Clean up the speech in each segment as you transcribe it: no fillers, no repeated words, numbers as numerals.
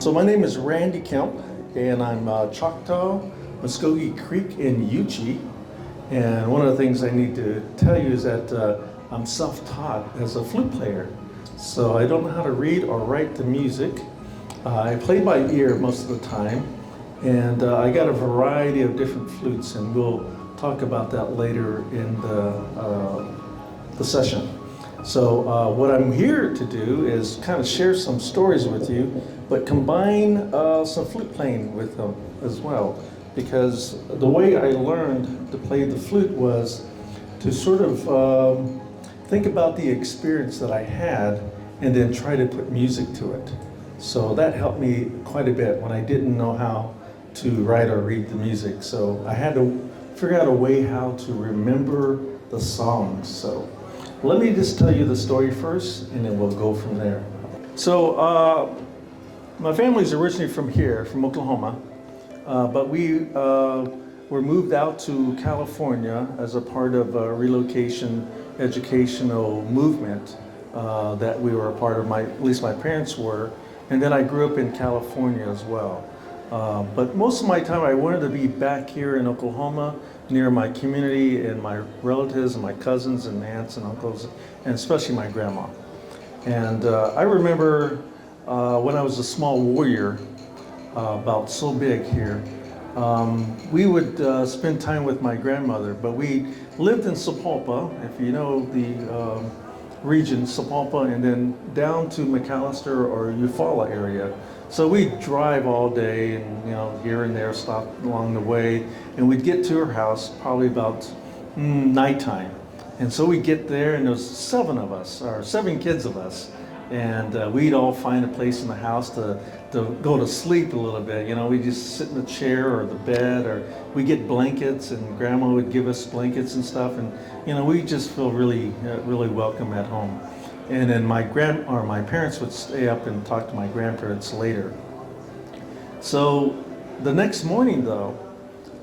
So my name is Randy Kemp, and I'm Choctaw, Muscogee Creek in Uchee. And one of the things I need to tell you is that I'm self-taught as a flute player. So I don't know how to read or write the music. I play by ear most of the time, and I got a variety of different flutes, and we'll talk about that later in the session. So what I'm here to do is kind of share some stories with you, but combine some flute playing with them as well. Because the way I learned to play the flute was to sort of think about the experience that I had and then try to put music to it. So that helped me quite a bit when I didn't know how to write or read the music. So I had to figure out a way how to remember the songs. So let me just tell you the story first, and then we'll go from there. So my family's originally from here, from Oklahoma, but we were moved out to California as a part of a relocation educational movement that we were a part of, at least my parents were, and then I grew up in California as well. But most of my time I wanted to be back here in Oklahoma, near my community and my relatives and my cousins and aunts and uncles, and especially my grandma. And I remember when I was a small warrior, about so big here, we would spend time with my grandmother, but we lived in Sapulpa, if you know the region, Sapulpa, and then down to McAllister or Eufaula area. So we'd drive all day and here and there, stop along the way, and we'd get to her house probably about nighttime. And so we'd get there, and there was 7 of us, or 7 kids of us, and we'd all find a place in the house to go to sleep a little bit. We'd just sit in the chair or the bed, or we'd get blankets, and Grandma would give us blankets and stuff, and we just feel really, really welcome at home. And then my parents would stay up and talk to my grandparents later. So the next morning, though,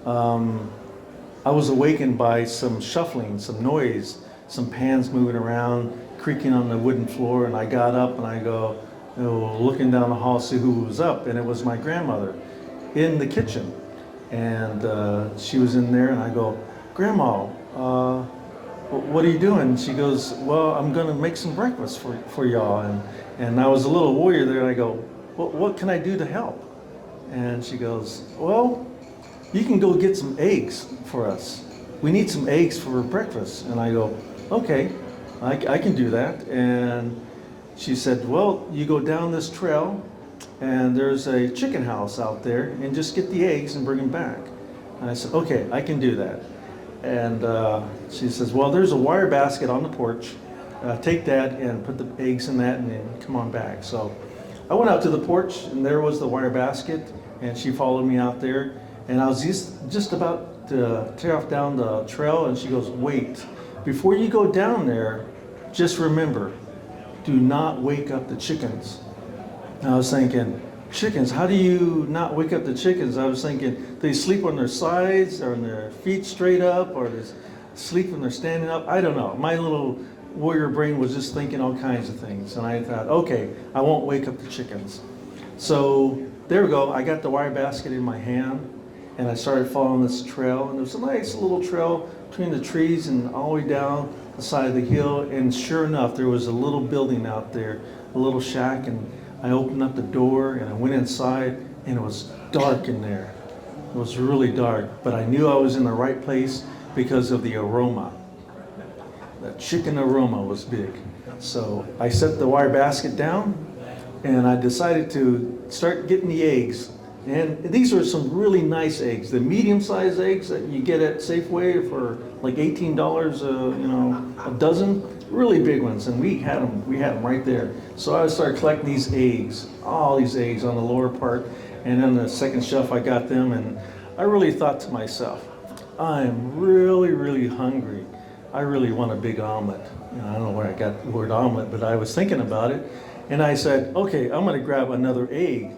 I was awakened by some shuffling, some noise, some pans moving around, creaking on the wooden floor, and I got up and I go, looking down the hall to see who was up, and it was my grandmother in the kitchen. And she was in there, and I go, "Grandma, what are you doing?" She goes, "Well, I'm gonna make some breakfast for y'all." And I was a little warrior there, and I go, what can I do to help?" And she goes, "Well, you can go get some eggs for us. We need some eggs for breakfast." And I go, "Okay, I can do that." And she said, "Well, you go down this trail, and there's a chicken house out there, and just get the eggs and bring them back." And I said, "Okay, I can do that." And she says, "Well, there's a wire basket on the porch. Take that and put the eggs in that, and then come on back." So I went out to the porch, and there was the wire basket, and she followed me out there. And I was just about to tear off down the trail, and she goes, "Wait, before you go down there, just remember, do not wake up the chickens." And I was thinking, chickens, how do you not wake up the chickens? I was thinking, they sleep on their sides, or on their feet straight up, or they sleep when they're standing up. I don't know. My little warrior brain was just thinking all kinds of things. And I thought, okay, I won't wake up the chickens. So there we go. I got the wire basket in my hand, and I started following this trail. And there was a nice little trail between the trees and all the way down the side of the hill. And sure enough, there was a little building out there, a little shack, and I opened up the door and I went inside, and it was dark in there. It was really dark, but I knew I was in the right place because of the aroma. The chicken aroma was big. So I set the wire basket down, and I decided to start getting the eggs. And these are some really nice eggs, the medium-sized eggs that you get at Safeway for like $18, a dozen. Really big ones, and we had them right there. So I started collecting these eggs, all these eggs on the lower part, and on the second shelf I got them, and I really thought to myself, I'm really, really hungry. I really want a big omelet. I don't know where I got the word omelet, but I was thinking about it, and I said, okay, I'm gonna grab another egg.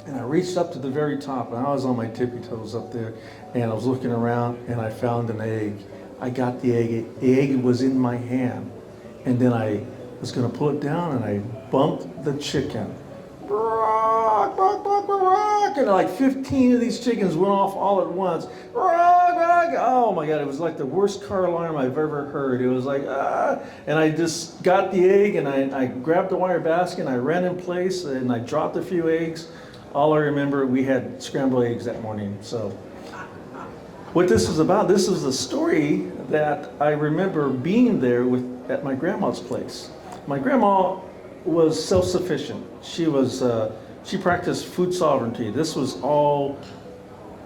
And I reached up to the very top, and I was on my tippy toes up there, and I was looking around, and I found an egg. I got the egg. The egg was in my hand, and then I was going to pull it down, and I bumped the chicken. rock, rock, rock, rock, rock, and like 15 of these chickens went off all at once. Rock, rock. Oh my God, it was like the worst car alarm I've ever heard. It was like, ah, and I just got the egg and I grabbed the wire basket and I ran in place and I dropped a few eggs. All I remember, we had scrambled eggs that morning. So what this is about, this is a story that I remember being there at my grandma's place. My grandma was self-sufficient. She practiced food sovereignty. This was all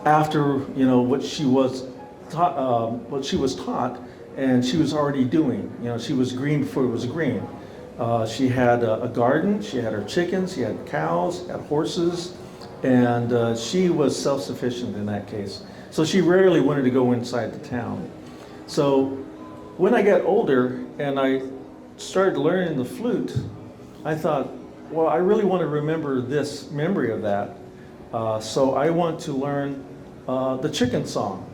after what she was taught, and she was already doing. She was green before it was green. She had a garden. She had her chickens. She had cows, had horses, and she was self-sufficient in that case. So she rarely wanted to go inside the town. So when I got older and I started learning the flute, I thought, well, I really want to remember this memory of that. So I want to learn the chicken song.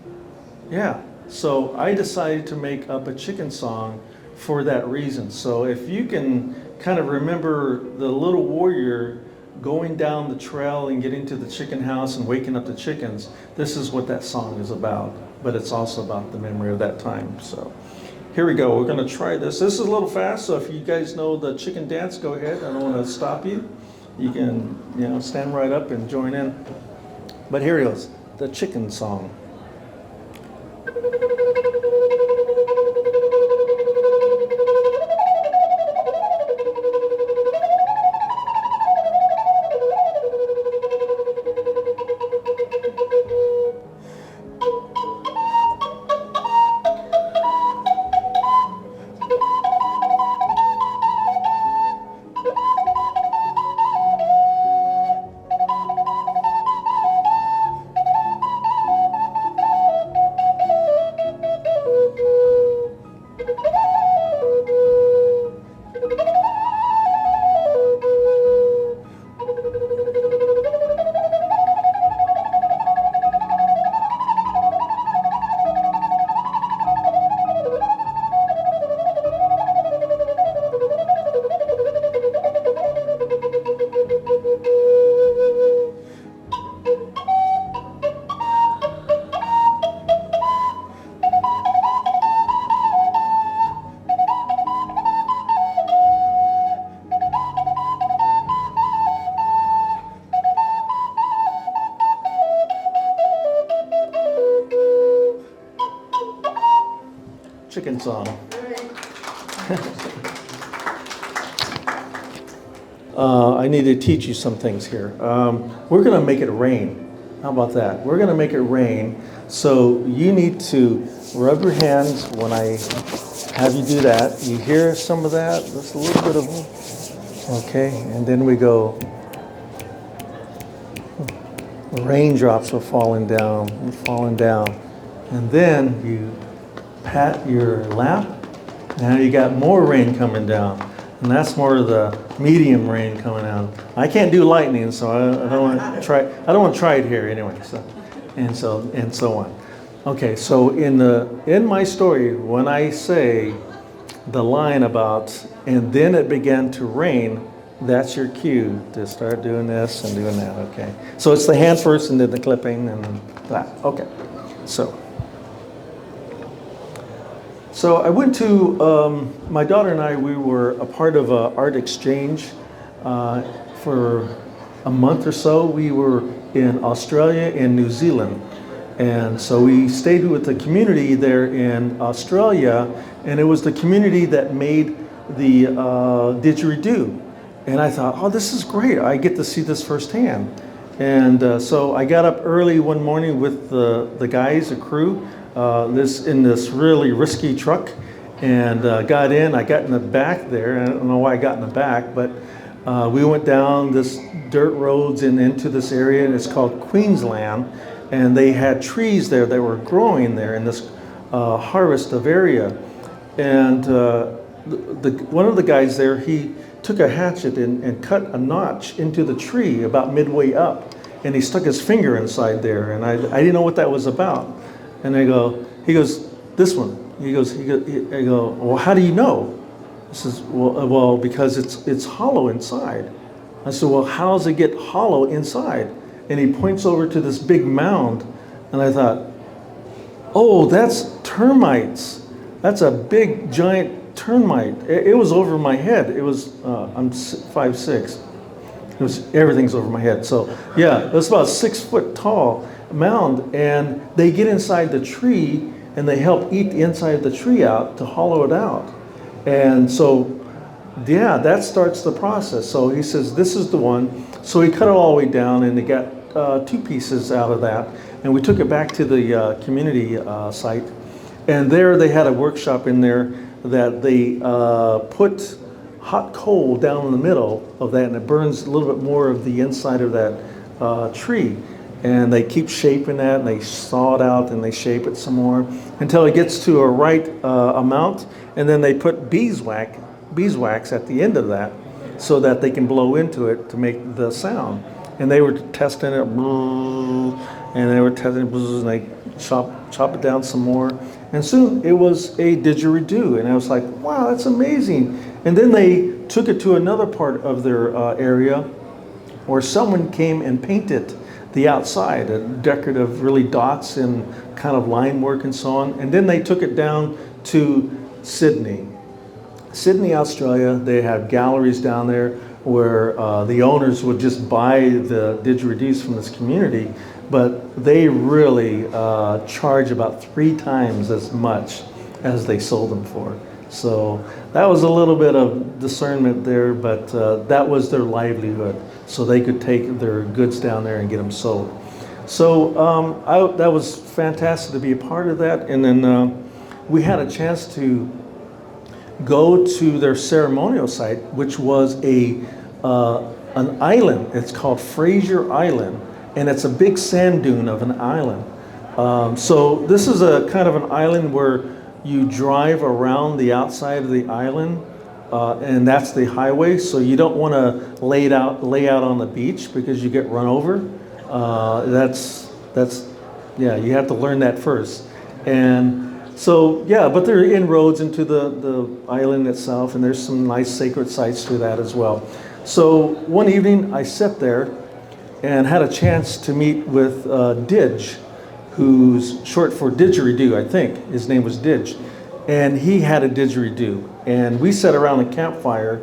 Yeah. So I decided to make up a chicken song for that reason. So if you can kind of remember the little warrior going down the trail and getting to the chicken house and waking up the chickens, this is what that song is about. But it's also about the memory of that time. So here we go. We're going to try this. This is a little fast, so if you guys know the chicken dance, go ahead. I don't want to stop you. You can, stand right up and join in. But here it goes, the chicken song. Chicken song. I need to teach you some things here. We're going to make it rain. How about that? We're going to make it rain. So you need to rub your hands when I have you do that. You hear some of that? Just a little bit of, okay. And then we go, raindrops are falling down, and then you pat your lap. Now you got more rain coming down, and that's more of the medium rain coming down. I can't do lightning, so I don't want to try. I don't want to try it here anyway. So and so on. Okay, so in my story, when I say the line about and then it began to rain, that's your cue to start doing this and doing that. Okay, so it's the hand first, and then the clipping, and then that. Okay, so. So I went to, my daughter and I, we were a part of an art exchange for a month or so. We were in Australia and New Zealand. And so we stayed with the community there in Australia, and it was the community that made the didgeridoo. And I thought, oh, this is great. I get to see this firsthand. And so I got up early one morning with the guys, the crew, in this really risky truck, and got in. I got in the back there. I don't know why I got in the back, but we went down this dirt roads and into this area, and it's called Queensland. And they had trees there that were growing there in this harvest of area. And one of the guys there, he took a hatchet and cut a notch into the tree about midway up, and he stuck his finger inside there, and I didn't know what that was about. And he goes, this one. I go, well, how do you know? He says, well, because it's hollow inside. I said, well, how does it get hollow inside? And he points over to this big mound, and I thought, oh, that's termites. That's a big, giant termite. It was over my head. It was, I'm 5'6". Everything's over my head. So yeah, it was about 6 foot tall mound, and they get inside the tree and they help eat the inside of the tree out to hollow it out. And so, yeah, that starts the process. So he says, this is the one. So he cut it all the way down, and they got 2 pieces out of that. And we took it back to the community site. And there they had a workshop in there that they put hot coal down in the middle of that, and it burns a little bit more of the inside of that tree. And they keep shaping that, and they saw it out, and they shape it some more until it gets to a right amount. And then they put beeswax at the end of that so that they can blow into it to make the sound. And they were testing it, and they were testing it, and they chop it down some more. And soon it was a didgeridoo, and I was like, wow, that's amazing. And then they took it to another part of their area where someone came and painted the outside, decorative really dots and kind of line work and so on. And then they took it down to Sydney, Australia. They have galleries down there where the owners would just buy the didgeridoos from this community, but they really charge about 3 times as much as they sold them for. So that was a little bit of discernment there, but that was their livelihood. So they could take their goods down there and get them sold. So that was fantastic to be a part of that. And then we had a chance to go to their ceremonial site, which was an island. It's called Fraser Island, and it's a big sand dune of an island. So this is a kind of an island where you drive around the outside of the island, and that's the highway. So you don't want to lay out on the beach because you get run over. Yeah, you have to learn that first. And so yeah, but there are inroads into the island itself, and there's some nice sacred sites to that as well. So one evening I sat there and had a chance to meet with Didge, who's short for didgeridoo, I think. His name was Didge. And he had a didgeridoo. And we sat around a campfire,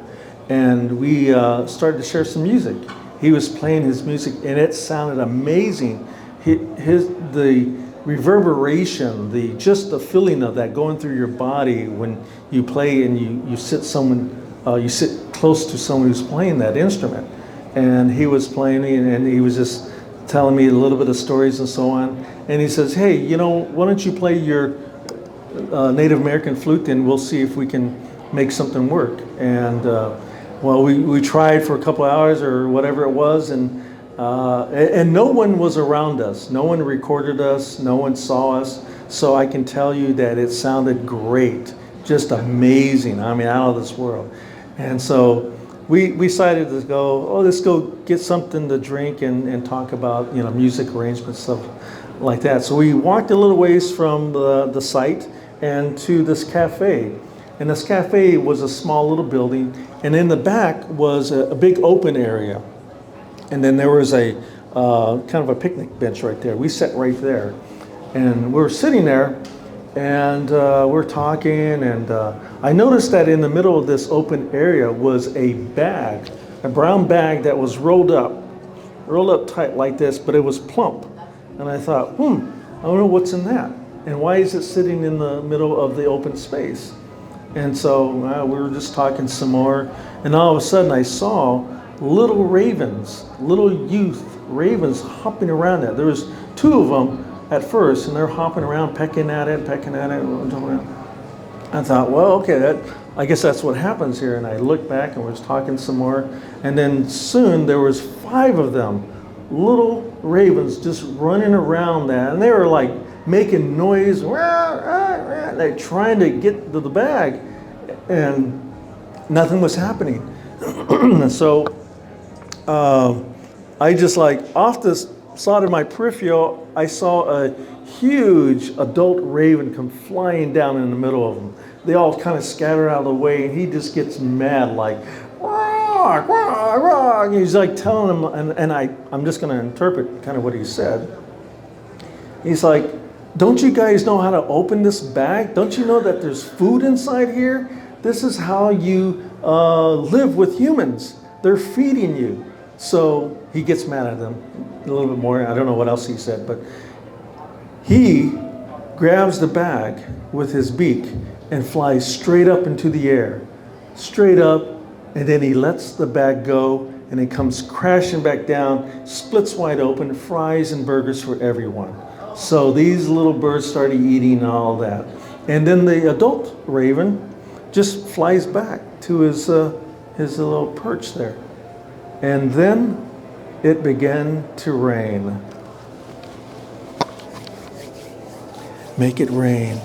and we started to share some music. He was playing his music, and it sounded amazing. The reverberation, just the feeling of that going through your body when you play and you sit close to someone who's playing that instrument. And he was playing, and he was just telling me a little bit of stories and so on. And he says, hey, why don't you play your Native American flute, and we'll see if we can make something work. And well, we tried for a couple of hours or whatever it was, and no one was around us. No one recorded us. No one saw us. So I can tell you that it sounded great, just amazing. I mean, out of this world. And so we decided to go, let's go get something to drink and talk about, music arrangements, stuff like that. So we walked a little ways from the site and to this cafe. And this cafe was a small little building, and in the back was a big open area. And then there was a kind of a picnic bench right there. We sat right there, and we were sitting there, and we're talking, and I noticed that in the middle of this open area was a bag, a brown bag that was rolled up tight like this, but it was plump. And I thought, I don't know what's in that, and why is it sitting in the middle of the open space? And so we were just talking some more, and all of a sudden I saw little ravens, little youth ravens hopping around it. There was 2 of them at first, and they're hopping around, pecking at it. I thought, well, okay, I guess that's what happens here. And I looked back and was talking some more, and then soon there was 5 of them, little ravens just running around that, and they were like making noise. They're trying to get to the bag, and nothing was happening. So I just off the side of my peripheral, I saw a huge adult raven come flying down in the middle of them. They all kind of scatter out of the way, and he just gets mad, like, "Wah, wah," rah, rah. And he's like telling them, and I'm just going to interpret kind of what he said. He's like, don't you guys know how to open this bag? Don't you know that there's food inside here? This is how you live with humans. They're feeding you. So he gets mad at them a little bit more. I don't know what else he said, but he grabs the bag with his beak and flies straight up into the air. Straight up, and then he lets the bag go, and it comes crashing back down, splits wide open, fries and burgers for everyone. So these little birds started eating all that. And then the adult raven just flies back to his little perch there. And then it began to rain. Make it rain.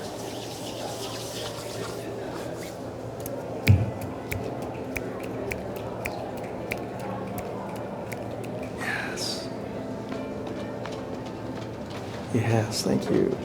Yes. Yes, thank you.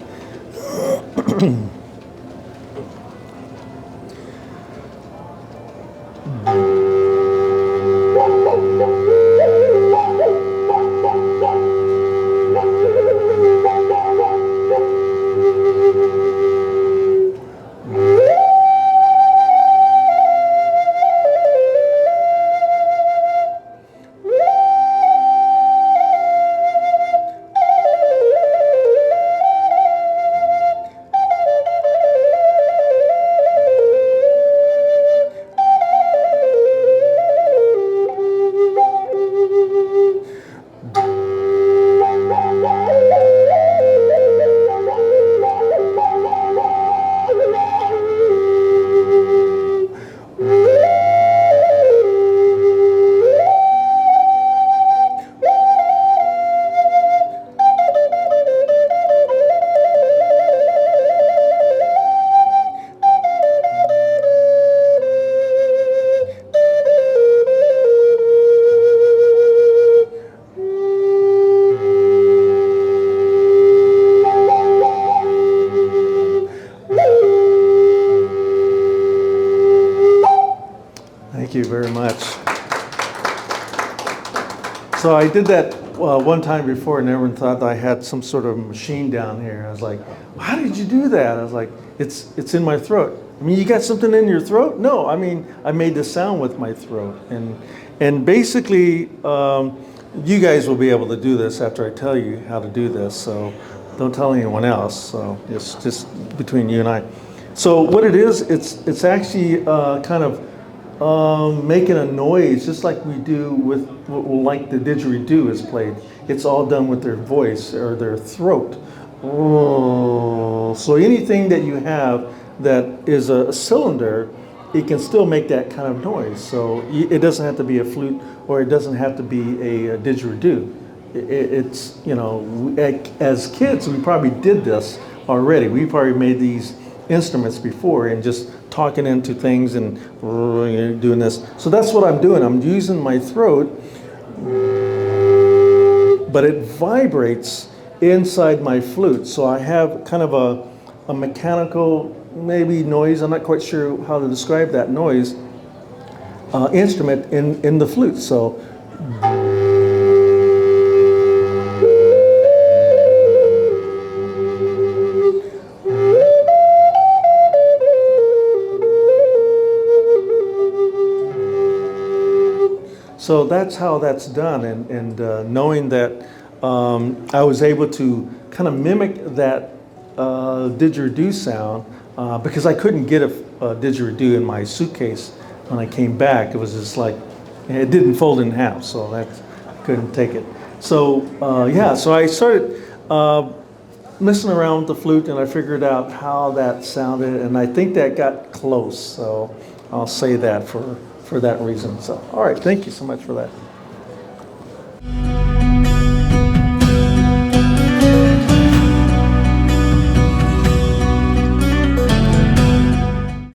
Thank you very much. So I did that one time before, and everyone thought I had some sort of machine down here. I was like, how did you do that? I was like, it's in my throat. I mean, you got something in your throat? No, I mean, I made the sound with my throat. And basically, you guys will be able to do this after I tell you how to do this, so don't tell anyone else. So it's just between you and I. So what it is, it's actually kind of making a noise, just like we do with, like the didgeridoo is played. It's all done with their voice or their throat. So anything that you have that is a cylinder, it can still make that kind of noise. So it doesn't have to be a flute, or it doesn't have to be a didgeridoo. It's, you know, as kids, we probably did this already. We probably made these instruments before and just talking into things and doing this. So that's what I'm doing. I'm using my throat, but it vibrates inside my flute. So I have kind of a mechanical, maybe noise, I'm not quite sure how to describe that noise, instrument in the flute. So So that's how that's done, and knowing that I was able to kind of mimic that didgeridoo sound, because I couldn't get a didgeridoo in my suitcase when I came back. It was just like, it didn't fold in half, so I couldn't take it. So yeah, so I started messing around with the flute, and I figured out how that sounded, and I think that got close, so I'll say that for that reason. So, all right, thank you so much for that.